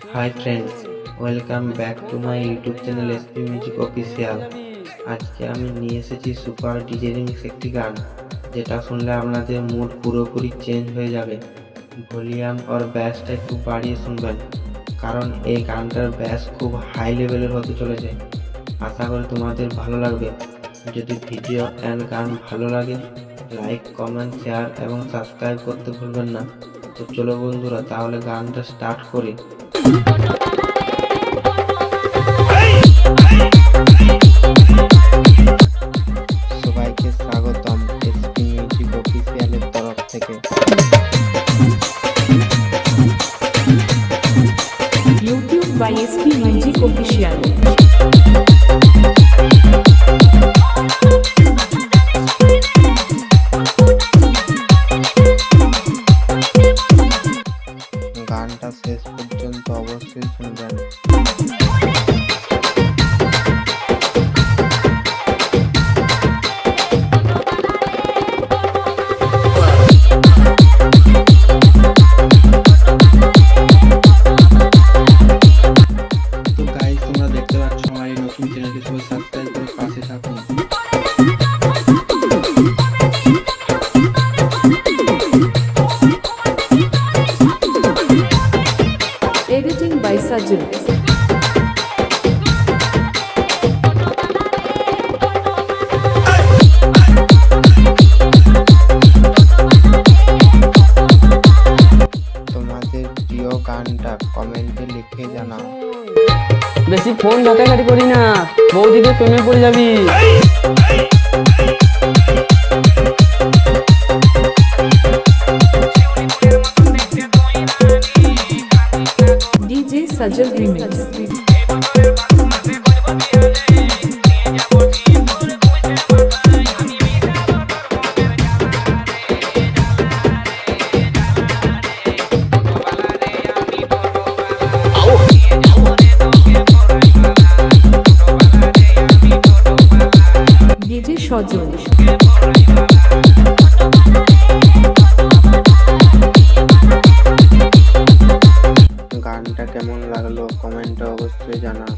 Hi friends, welcome back to my YouTube channel SP music official. আজকে আমি নিয়ে এসেছি সুপার ডিজে রিমিক্স একটি গান, যেটা শুনলে আপনাদের মুড পুরোপুরি চেঞ্জ হয়ে যাবে। ভলিউম আর ব্যাসটা একটু বাড়িয়ে শুনবেন, কারণ এই গানটার ব্যাস খুব হাই লেভেলের হতে চলেছে। আশা করি তোমাদের ভালো লাগবে। যদি ভিডিও অ্যান্ড গান ভালো লাগে, লাইক, কমেন্ট, শেয়ার এবং সাবস্ক্রাইব করতে ভুলবেন না। তো চলো বন্ধুরা, তাহলে গানটা স্টার্ট করি। সবাইকে স্বাগতম এসপি মিউজিক অফিসিয়ালের তরফ থেকে। YouTube by SP Music Official. গানটা শেষ পর্যন্ত অবশ্যই শুনবেন। তো গাইস, তোমরা দেখতে পাচ্ছ আমার এই নতুন চ্যানেলটি, সবাই সাবস্ক্রাইব করে পাশে থাকুন। Editing by Sajal. তোমাদের প্রিয় গানটা কমেন্টে লিখে জানাও। বেশি ফোন ঘাটাঘাটি করি না, বৌদিকে প্রেমে পড়ে যাবি। DJ Sajal Remix. DJ Sajal. গানটা কেমন লাগলো কমেন্টে অবশ্যই জানাও।